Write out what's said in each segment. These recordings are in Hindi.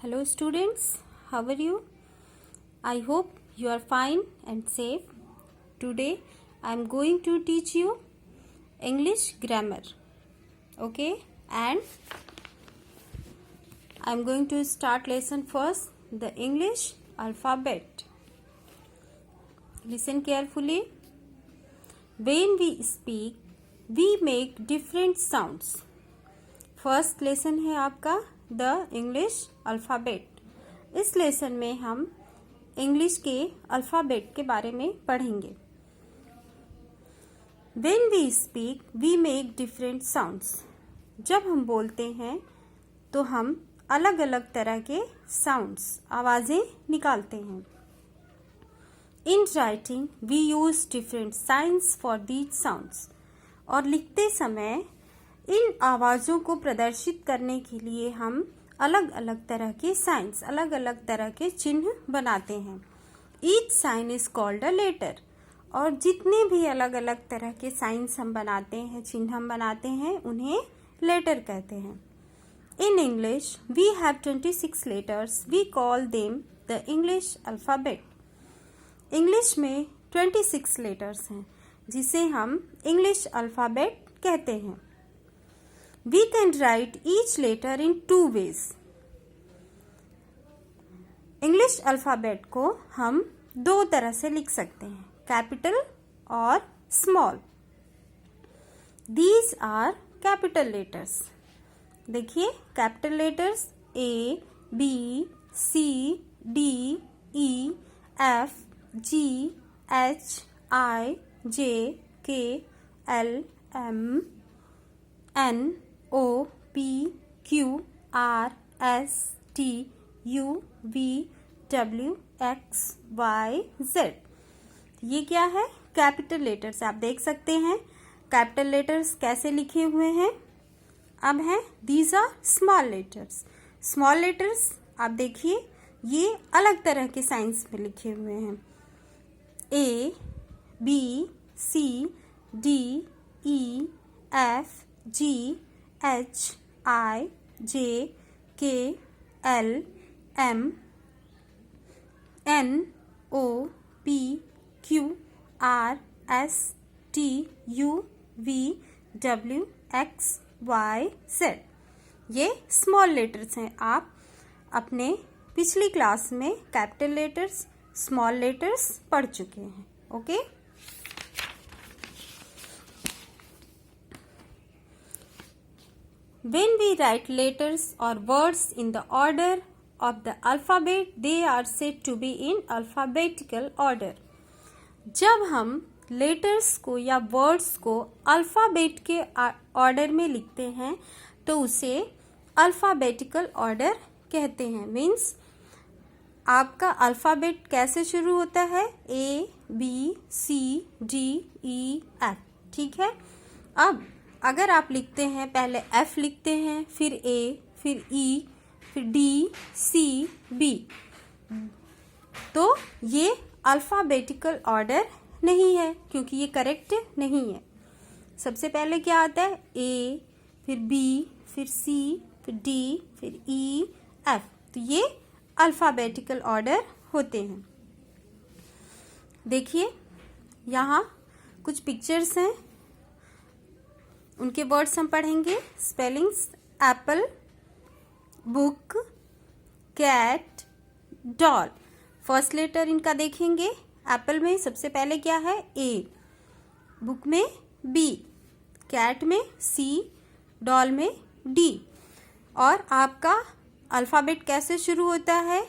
Hello students, how are you? I hope you are fine and safe. Today I am going to teach you English grammar. Okay, and I am going to start lesson first, the English alphabet. Listen carefully. When we speak, we make different sounds. First lesson है आपका द इंग्लिश अल्फ़ाबेट. इस लेसन में हम इंग्लिश के अल्फ़ाबेट के बारे में पढ़ेंगे. When we speak, we make different sounds. जब हम बोलते हैं तो हम अलग अलग तरह के साउंड्स आवाज़ें निकालते हैं. In writing, we use different signs for these sounds. और लिखते समय इन आवाज़ों को प्रदर्शित करने के लिए हम अलग अलग तरह के साइंस, अलग अलग तरह के चिन्ह बनाते हैं. Each sign is called a letter. और जितने भी अलग अलग तरह के साइंस हम बनाते हैं, चिन्ह हम बनाते हैं, उन्हें लेटर कहते हैं. In English we have 26 letters. We call them the English alphabet. English में 26 लेटर्स हैं जिसे हम इंग्लिश अल्फ़ाबेट कहते हैं. We can write each letter in two ways. English alphabet को हम दो तरह से लिख सकते हैं, कैपिटल और small. These are capital letters. देखिए capital letters A, B, C, D, E, F, G, H, I, J, K, L, M, N, O, P, Q, R, S, T, U, V, W, X, Y, Z. ये क्या है? Capital letters. आप देख सकते हैं कैपिटल लेटर्स कैसे लिखे हुए हैं. अब हैं these are small letters. Small letters आप देखिए ये अलग तरह के साइंस में लिखे हुए हैं. A, B, C, D, E, F, G, H, I, J, K, L, M, N, O, P, Q, R, S, T, U, V, W, X, Y, Z. ये स्मॉल लेटर्स हैं. आप अपने पिछली क्लास में कैपिटल लेटर्स, स्मॉल लेटर्स पढ़ चुके हैं. Okay. When we write letters or words in the order of the alphabet, they are said to be in alphabetical order. जब हम लेटर्स को या वर्ड्स को अल्फ़ाबेट के ऑर्डर में लिखते हैं तो उसे अल्फ़ाबेटिकल ऑर्डर कहते हैं. मीन्स आपका अल्फ़ाबेट कैसे शुरू होता है? A, B, C, D, E, F. ठीक है. अब अगर आप लिखते हैं, पहले F लिखते हैं, फिर A, फिर E, फिर D, C, B, तो ये अल्फ़ाबेटिकल ऑर्डर नहीं है क्योंकि ये करेक्ट नहीं है. सबसे पहले क्या आता है? A, फिर B, फिर C, फिर D, फिर E, F. तो ये अल्फ़ाबेटिकल ऑर्डर होते हैं. देखिए यहाँ कुछ पिक्चर्स हैं, उनके वर्ड्स हम पढ़ेंगे. Spellings: apple, book, cat, doll. First letter इनका देखेंगे. एप्पल में सबसे पहले क्या है? A. बुक में B. कैट में C. डॉल में D. और आपका अल्फ़ाबेट कैसे शुरू होता है?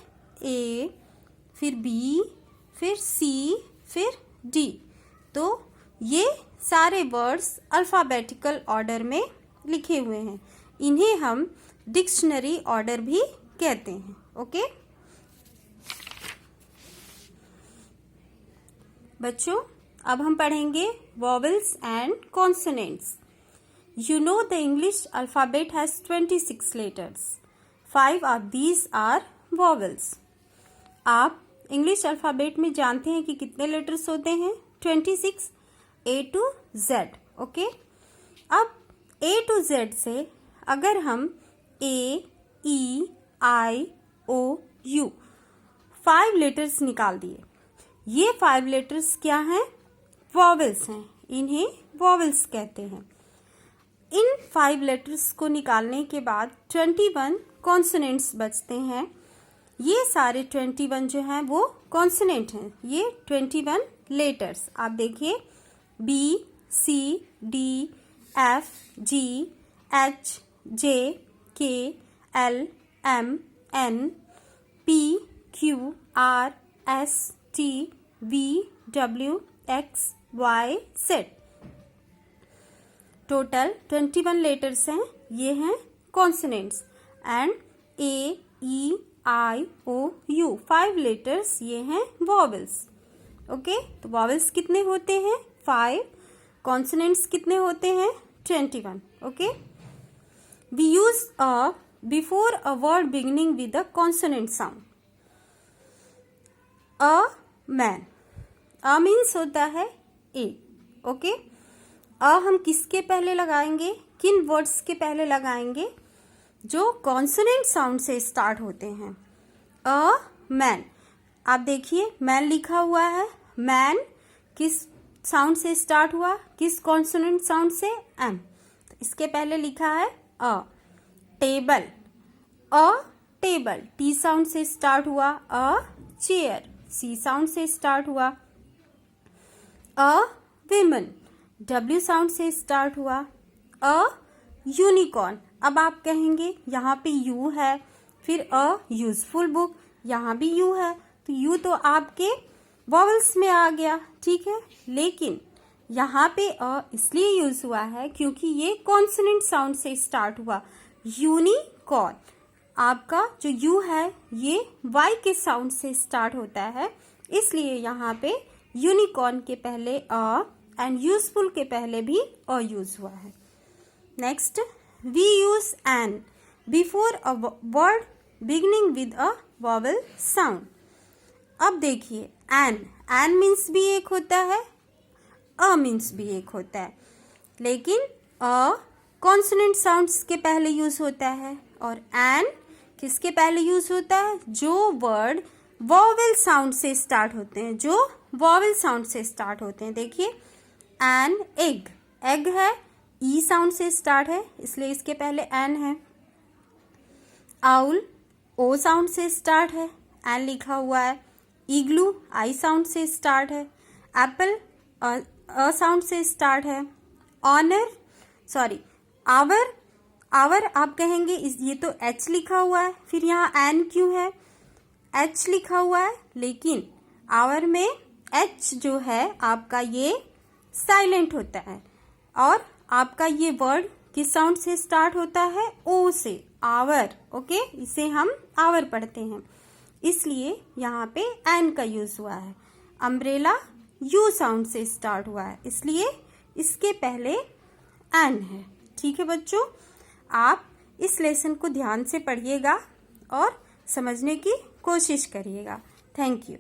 A, फिर B, फिर C, फिर D. तो ये सारे वर्ड्स अल्फ़ाबेटिकल ऑर्डर में लिखे हुए हैं. इन्हें हम डिक्शनरी ऑर्डर भी कहते हैं. ओके बच्चों, अब हम पढ़ेंगे vowels and consonants. You know the English alphabet has 26 letters. 5 of these are vowels. आप इंग्लिश अल्फ़ाबेट में जानते हैं कि कितने लेटर्स होते हैं? 26. A to Z. ओके. अब A to Z से अगर हम A, E, I, O U 5 letters निकाल दिए। ये 5 लेटर्स क्या हैं? वॉवेल्स हैं, इन्हें वॉवेल्स कहते हैं। इन 5 लेटर्स को निकालने के बाद 21 कॉन्सोनेंट्स बचते हैं। ये सारे 21 जो हैं वो कॉन्सोनेंट हैं। ये 21 लेटर्स आप देखिए, B C D F G H J K L M N P Q R S T V W X Y Z। Total 21 letters हैं, ये हैं consonants. And A E I O U 5 letters, ये हैं वॉवेल्स। ओके, तो वॉवेल्स कितने होते हैं? 5। कॉन्सोनेंट्स कितने होते हैं? 21। Okay, we use a before a word beginning with a consonant sound. A man, a means होता है ए। ओके, अ हम किसके पहले लगाएंगे? किन वर्ड्स के पहले लगाएंगे? जो कॉन्सोनेंट साउंड से स्टार्ट होते हैं। अ मैन, आप देखिए मैन लिखा हुआ है। मैन किस साउंड से स्टार्ट हुआ? किस कॉन्सोनेंट साउंड से? एम। तो इसके पहले लिखा है a. Table, a table T sound से स्टार्ट हुआ। अ चेयर सी साउंड से स्टार्ट हुआ। अ विमन डब्ल्यू साउंड से स्टार्ट हुआ। अ यूनिकॉर्न, अब आप कहेंगे यहाँ पे यू है, फिर अ यूजफुल बुक, यहाँ भी यू है, तो यू तो आपके वॉवेल्स में आ गया, ठीक है। लेकिन यहाँ पे अ इसलिए यूज हुआ है क्योंकि ये कॉन्सोनेंट साउंड से स्टार्ट हुआ। यूनिकॉर्न, आपका जो यू है ये वाई के साउंड से स्टार्ट होता है, इसलिए यहाँ पे यूनिकॉर्न के पहले अ एंड यूजफुल के पहले भी अ यूज हुआ है। Next, we use an before a word beginning with a vowel sound. अब देखिए एन मीन्स भी एक होता है, अ मीन्स भी एक होता है, लेकिन अ कॉन्सोनेंट साउंड्स के पहले यूज होता है और एन किसके पहले यूज होता है? जो वर्ड वॉवेल साउंड से स्टार्ट होते हैं, जो वॉवेल साउंड से स्टार्ट होते हैं। देखिए एन एग, एग है, ई साउंड से स्टार्ट है, इसलिए इसके पहले एन है। आउल ओ साउंड से स्टार्ट है, एन लिखा हुआ है। इग्लू आई साउंड से स्टार्ट है। एप्पल अ साउंड से स्टार्ट है। ऑनर सॉरी आवर, आवर आप कहेंगे ये तो एच लिखा हुआ है, फिर यहाँ एन क्यों है? एच लिखा हुआ है, लेकिन आवर में एच जो है आपका ये साइलेंट होता है और आपका ये वर्ड किस साउंड से स्टार्ट होता है? ओ से, आवर। ओके, इसे हम आवर पढ़ते हैं, इसलिए यहाँ पे एन का यूज हुआ है। अम्ब्रेला यू साउंड से स्टार्ट हुआ है, इसलिए इसके पहले एन है। ठीक है बच्चों, आप इस लेसन को ध्यान से पढ़िएगा और समझने की कोशिश करिएगा। Thank you.